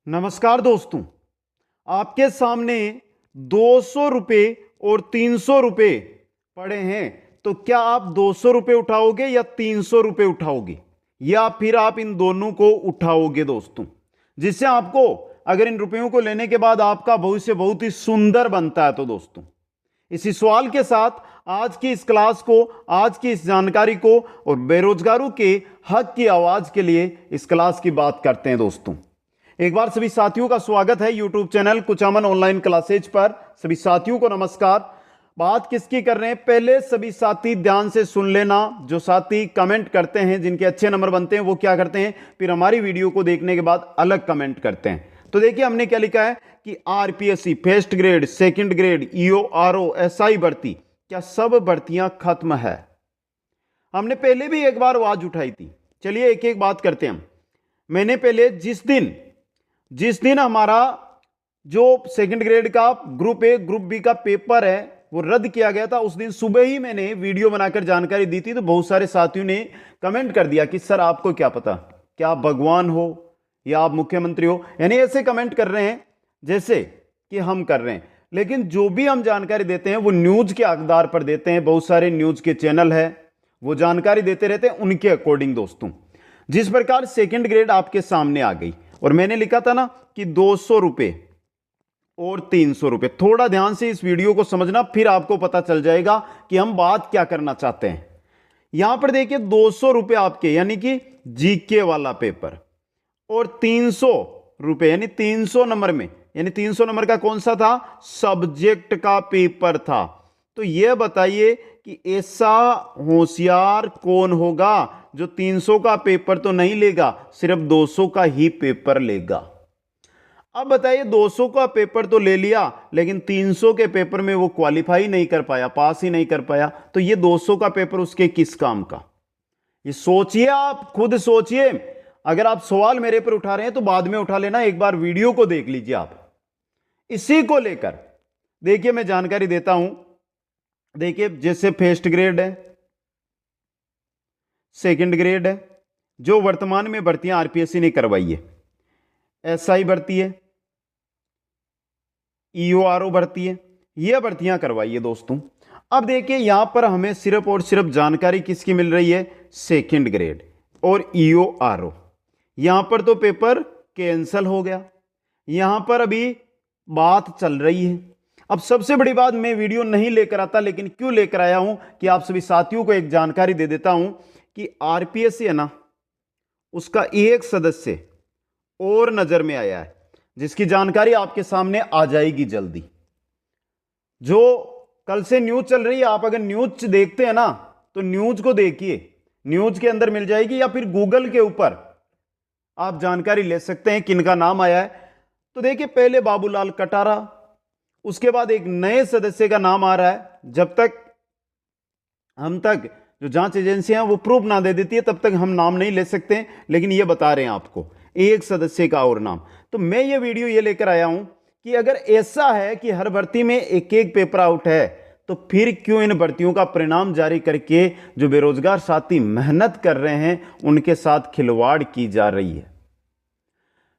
नमस्कार दोस्तों, आपके सामने 200 रुपये और 300 रुपये पड़े हैं। तो क्या आप 200 रुपये उठाओगे या 300 रुपये उठाओगे, या फिर आप इन दोनों को उठाओगे दोस्तों, जिससे आपको अगर इन रुपयों को लेने के बाद आपका भविष्य बहुत ही सुंदर बनता है। तो दोस्तों, इसी सवाल के साथ आज की इस क्लास को, आज की इस जानकारी को और बेरोजगारों के हक की आवाज के लिए इस क्लास की बात करते हैं। दोस्तों, एक बार सभी साथियों का स्वागत है YouTube channel Kuchaman online classes पर। सभी साथियों को नमस्कार। बात किसकी कर रहे हैं, पहले सभी साथी ध्यान से सुन लेना। जो साथी कमेंट करते हैं, जिनके अच्छे नंबर बनते हैं, वो क्या करते हैं, फिर हमारी वीडियो को देखने के बाद अलग कमेंट करते हैं। तो देखिए हमने क्या लिखा है कि RPSC first grade, second grade, EO, RO, SI भर्ती, क्या सब भर्तियां खत्म है। हमने पहले भी एक बार आवाज उठाई थी। चलिए एक एक बात करते हैं हम। मैंने पहले जिस दिन हमारा जो सेकंड ग्रेड का ग्रुप ए ग्रुप बी का पेपर है वो रद्द किया गया था, उस दिन सुबह ही मैंने वीडियो बनाकर जानकारी दी थी। तो बहुत सारे साथियों ने कमेंट कर दिया कि सर आपको क्या पता, क्या आप भगवान हो या आप मुख्यमंत्री हो, यानी ऐसे कमेंट कर रहे हैं जैसे कि हम कर रहे हैं। लेकिन जो भी हम जानकारी देते हैं वो न्यूज के आधार पर देते हैं। बहुत सारे न्यूज के चैनल है, वो जानकारी देते रहते हैं उनके अकॉर्डिंग। दोस्तों, जिस प्रकार सेकंड ग्रेड आपके सामने आ गई और मैंने लिखा था ना कि 200 रुपए और 300 रुपए, थोड़ा ध्यान से इस वीडियो को समझना, फिर आपको पता चल जाएगा कि हम बात क्या करना चाहते हैं। यहां पर देखिए 200 रुपए आपके यानी कि जीके वाला पेपर, और 300 रुपए यानी 300 नंबर में, यानी 300 नंबर का कौन सा था, सब्जेक्ट का पेपर था। तो यह बताइए कि ऐसा होशियार कौन होगा जो 300 का पेपर तो नहीं लेगा, सिर्फ 200 का ही पेपर लेगा। अब बताइए 200 का पेपर तो ले लिया लेकिन 300 के पेपर में वो क्वालिफाई नहीं कर पाया, पास ही नहीं कर पाया, तो ये 200 का पेपर उसके किस काम का। ये सोचिए, आप खुद सोचिए। अगर आप सवाल मेरे पर उठा रहे हैं तो बाद में उठा लेना, एक बार वीडियो को देख लीजिए आप। इसी को लेकर देखिए मैं जानकारी देता हूं। देखिए जैसे फर्स्ट ग्रेड है, सेकंड ग्रेड है, जो वर्तमान में भर्तियां आरपीएससी ने करवाई है, एसआई भर्ती है, ईओआरओ भर्ती है, ये भर्तियां करवाई है दोस्तों। अब देखिए यहां पर हमें सिर्फ और सिर्फ जानकारी किसकी मिल रही है, सेकंड ग्रेड और ईओआरओ। यहां पर तो पेपर कैंसिल हो गया, यहां पर अभी बात चल रही है। अब सबसे बड़ी बात, मैं वीडियो नहीं लेकर आता, लेकिन क्यों लेकर आया हूं कि आप सभी साथियों को एक जानकारी दे देता हूं कि आरपीएससी है ना, उसका एक सदस्य और नजर में आया है, जिसकी जानकारी आपके सामने आ जाएगी जल्दी। जो कल से न्यूज चल रही है, आप अगर न्यूज देखते हैं ना तो न्यूज को देखिए, न्यूज के अंदर मिल जाएगी, या फिर गूगल के ऊपर आप जानकारी ले सकते हैं किनका नाम आया है। तो देखिए पहले बाबूलाल कटारा, उसके बाद एक नए सदस्य का नाम आ रहा है। जब तक हम तक जो जांच एजेंसियां वो प्रूफ ना दे देती है तब तक हम नाम नहीं ले सकते, लेकिन ये बता रहे हैं आपको एक सदस्य का और नाम। तो मैं ये वीडियो ये लेकर आया हूं कि अगर ऐसा है कि हर भर्ती में एक एक पेपर आउट है, तो फिर क्यों इन भर्तियों का परिणाम जारी करके जो बेरोजगार साथी मेहनत कर रहे हैं उनके साथ खिलवाड़ की जा रही है।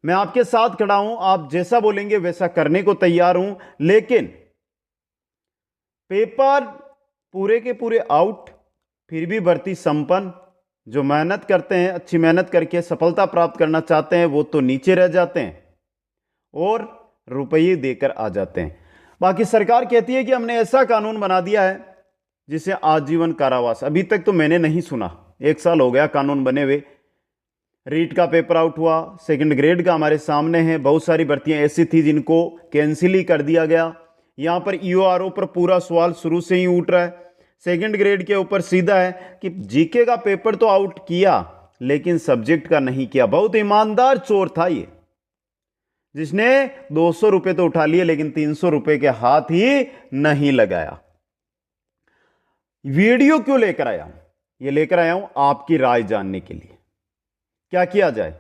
मैं आपके साथ खड़ा हूं, आप जैसा बोलेंगे वैसा करने को तैयार हूं, लेकिन पेपर पूरे के पूरे आउट, फिर भी भर्ती संपन्न। जो मेहनत करते हैं, अच्छी मेहनत करके सफलता प्राप्त करना चाहते हैं, वो तो नीचे रह जाते हैं और रुपये देकर आ जाते हैं। बाकी सरकार कहती है कि हमने ऐसा कानून बना दिया है जिसे आजीवन कारावास। अभी तक तो मैंने नहीं सुना, 1 साल हो गया कानून बने हुए। रीट का पेपर आउट हुआ, सेकंड ग्रेड का हमारे सामने है, बहुत सारी भर्तियां ऐसी थी जिनको कैंसिल ही कर दिया गया। यहां पर ईओआरओ पर पूरा सवाल शुरू से ही उठ रहा है। सेकंड ग्रेड के ऊपर सीधा है कि जीके का पेपर तो आउट किया लेकिन सब्जेक्ट का नहीं किया। बहुत ईमानदार चोर था ये, जिसने 200 रुपए तो उठा लिए लेकिन 300 रुपए के हाथ ही नहीं लगाया। वीडियो क्यों लेकर आया हूं, ये लेकर आया हूं आपकी राय जानने के लिए। क्या किया जाए,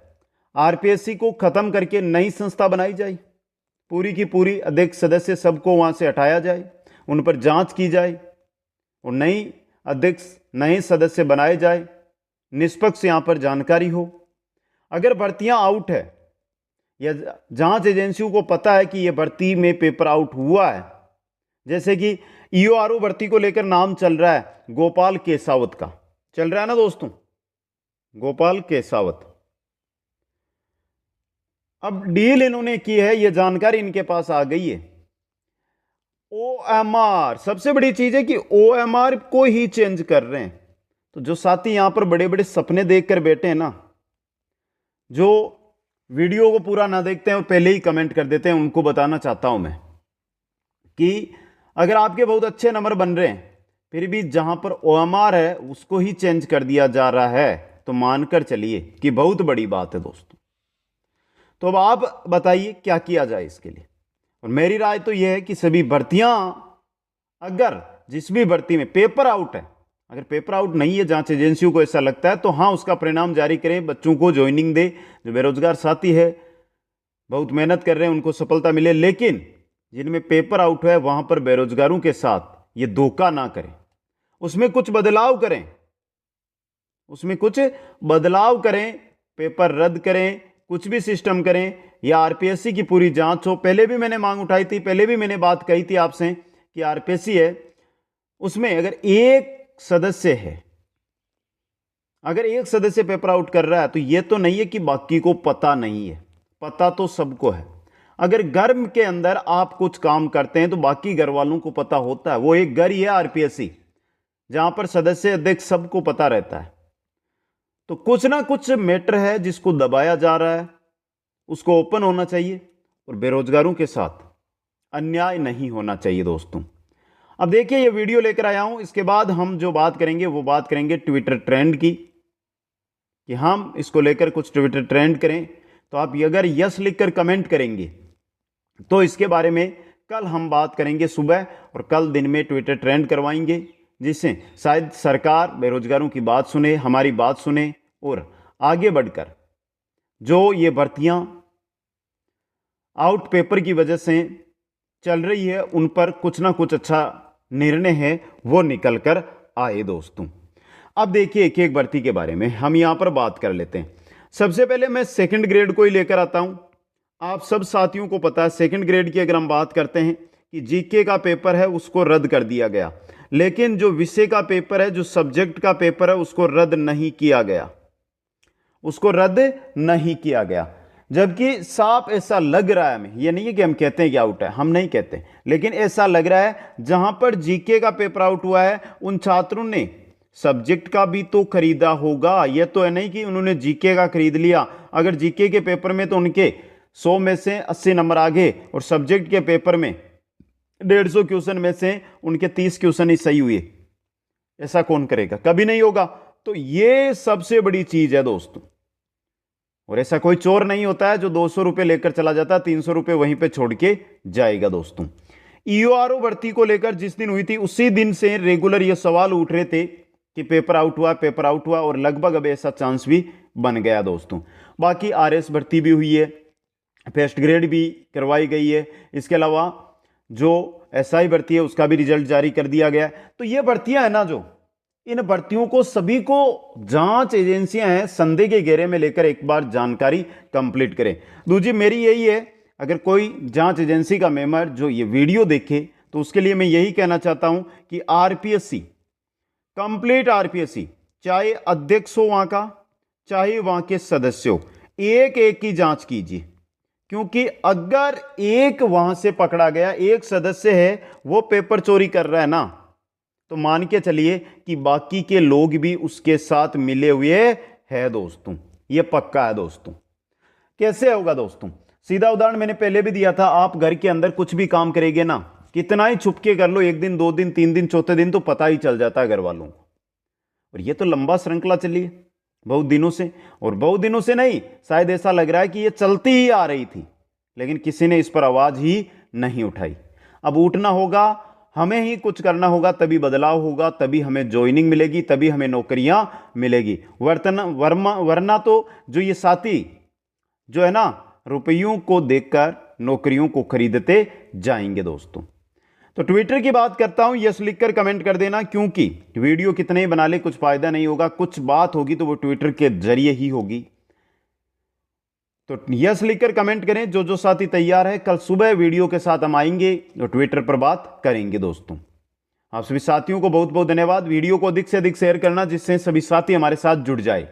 आरपीएससी को खत्म करके नई संस्था बनाई जाए, पूरी की पूरी अध्यक्ष सदस्य सबको वहां से हटाया जाए, उन पर जांच की जाए और नई अध्यक्ष नए सदस्य बनाए जाए, निष्पक्ष यहां पर जानकारी हो। अगर भर्तियां आउट है या जांच एजेंसियों को पता है कि ये भर्ती में पेपर आउट हुआ है, जैसे कि ईओआरओ भर्ती को लेकर नाम चल रहा है गोपाल केसावत का, चल रहा है ना दोस्तों, गोपाल केसावत। अब डील इन्होंने की है, ये जानकारी इनके पास आ गई है। ओएमआर सबसे बड़ी चीज है कि ओएमआर को ही चेंज कर रहे हैं। तो जो साथी यहां पर बड़े बड़े सपने देखकर बैठे हैं ना, जो वीडियो को पूरा ना देखते हैं और पहले ही कमेंट कर देते हैं, उनको बताना चाहता हूं मैं कि अगर आपके बहुत अच्छे नंबर बन रहे हैं फिर भी जहां पर ओएमआर है उसको ही चेंज कर दिया जा रहा है, तो मानकर चलिए कि बहुत बड़ी बात है दोस्तों। तो अब आप बताइए क्या किया जाए इसके लिए। और मेरी राय तो यह है कि सभी भर्तियां, अगर जिस भी भर्ती में पेपर आउट है, अगर पेपर आउट नहीं है, जांच एजेंसियों को ऐसा लगता है, तो हाँ उसका परिणाम जारी करें, बच्चों को ज्वाइनिंग दे, जो बेरोजगार साथी है बहुत मेहनत कर रहे हैं उनको सफलता मिले। लेकिन जिनमें पेपर आउट है वहां पर बेरोजगारों के साथ ये धोखा ना करें, उसमें कुछ बदलाव करें, उसमें कुछ बदलाव करें, पेपर रद्द करें, कुछ भी सिस्टम करें, या आरपीएससी की पूरी जांच हो। पहले भी मैंने मांग उठाई थी, पहले भी मैंने बात कही थी आपसे कि आरपीएससी है, उसमें अगर एक सदस्य है, अगर एक सदस्य पेपर आउट कर रहा है तो यह तो नहीं है कि बाकी को पता नहीं है, पता तो सबको है। अगर घर के अंदर आप कुछ काम करते हैं तो बाकी घर वालों को पता होता है, वो एक घर ही है आरपीएससी, जहां पर सदस्य अध्यक्ष सबको पता रहता है। तो कुछ ना कुछ मैटर है जिसको दबाया जा रहा है, उसको ओपन होना चाहिए, और बेरोजगारों के साथ अन्याय नहीं होना चाहिए दोस्तों। अब देखिए ये वीडियो लेकर आया हूं, इसके बाद हम जो बात करेंगे वो बात करेंगे ट्विटर ट्रेंड की, कि हम इसको लेकर कुछ ट्विटर ट्रेंड करें। तो आप अगर यस लिखकर कमेंट करेंगे तो इसके बारे में कल हम बात करेंगे सुबह, और कल दिन में ट्विटर ट्रेंड करवाएंगे, जिससे शायद सरकार बेरोजगारों की बात सुने, हमारी बात सुने, और आगे बढ़कर जो ये भर्तियां आउट पेपर की वजह से चल रही है उन पर कुछ ना कुछ अच्छा निर्णय है वो निकल कर आए दोस्तों। अब देखिए एक एक भर्ती के बारे में हम यहां पर बात कर लेते हैं। सबसे पहले मैं सेकंड ग्रेड को ही लेकर आता हूं। आप सब साथियों को पता है सेकंड ग्रेड की अगर हम बात करते हैं कि जीके का पेपर है उसको रद्द कर दिया गया, लेकिन जो विषय का पेपर है, जो सब्जेक्ट का पेपर है, उसको रद्द नहीं किया गया, उसको रद्द नहीं किया गया। जबकि साफ ऐसा लग रहा है, हमें ये नहीं है कि हम कहते हैं कि आउट है, हम नहीं कहते, लेकिन ऐसा लग रहा है जहां पर जीके का पेपर आउट हुआ है उन छात्रों ने सब्जेक्ट का भी तो खरीदा होगा। यह तो है नहीं कि उन्होंने जीके का खरीद लिया। अगर जीके के पेपर में तो उनके 100 में से 80 नंबर आ गए, और सब्जेक्ट के पेपर में 150 क्वेश्चन में से उनके 30 क्वेश्चन ही सही हुए, ऐसा कौन करेगा? कभी नहीं होगा। तो यह सबसे बड़ी चीज है दोस्तों। और ऐसा कोई चोर नहीं होता है जो 200 रुपए लेकर चला जाता है, 300 रुपए वहीं पे छोड़ के जाएगा दोस्तों। ईओआरओ भर्ती को लेकर जिस दिन हुई थी उसी दिन से रेगुलर ये सवाल उठ रहे थे कि पेपर आउट हुआ, पेपर आउट हुआ, और लगभग अब ऐसा चांस भी बन गया दोस्तों। बाकी आरएस भर्ती भी हुई है, फर्स्ट ग्रेड भी करवाई गई है, इसके अलावा जो एसआई भर्ती है उसका भी रिजल्ट जारी कर दिया गया। तो ये भर्तियां है ना, जो इन भर्तियों को सभी को जांच एजेंसियां हैं संदेह के घेरे में लेकर एक बार जानकारी कंप्लीट करें। दूसरी मेरी यही है, अगर कोई जांच एजेंसी का मेंबर जो ये वीडियो देखे तो उसके लिए मैं यही कहना चाहता हूं कि आरपीएससी, कंप्लीट आरपीएससी, चाहे अध्यक्ष हो वहां का, चाहे वहां के सदस्य हो, एक एक की जांच कीजिए। क्योंकि अगर एक वहां से पकड़ा गया, एक सदस्य है वो पेपर चोरी कर रहा है ना, तो मान के चलिए कि बाकी के लोग भी उसके साथ मिले हुए हैं दोस्तों। ये पक्का है दोस्तों। कैसे होगा दोस्तों? सीधा उदाहरण मैंने पहले भी दिया था। आप घर के अंदर कुछ भी काम करेंगे ना, कितना ही छुपके कर लो, एक दिन, 2 दिन, 3 दिन, चौथे दिन तो पता ही चल जाता है घर वालों को। और ये तो लंबा श्रृंखला चली है बहुत दिनों से, और बहुत दिनों से नहीं, शायद ऐसा लग रहा है कि ये चलती ही आ रही थी, लेकिन किसी ने इस पर आवाज ही नहीं उठाई। अब उठना होगा, हमें ही कुछ करना होगा, तभी बदलाव होगा, तभी हमें ज्वाइनिंग मिलेगी, तभी हमें नौकरियां मिलेगी। वरना तो जो ये साथी जो है ना, रुपयों को देखकर नौकरियों को खरीदते जाएंगे दोस्तों। तो ट्विटर की बात करता हूं, यस लिखकर कमेंट कर देना, क्योंकि वीडियो कितने ही बना ले कुछ फायदा नहीं होगा। कुछ बात होगी तो वो ट्विटर के जरिए ही होगी। तो यस लिखकर कमेंट करें जो जो साथी तैयार है। कल सुबह वीडियो के साथ हम आएंगे और ट्विटर पर बात करेंगे। दोस्तों आप सभी साथियों को बहुत बहुत धन्यवाद। वीडियो को अधिक से अधिक शेयर करना जिससे सभी साथी हमारे साथ जुड़ जाए।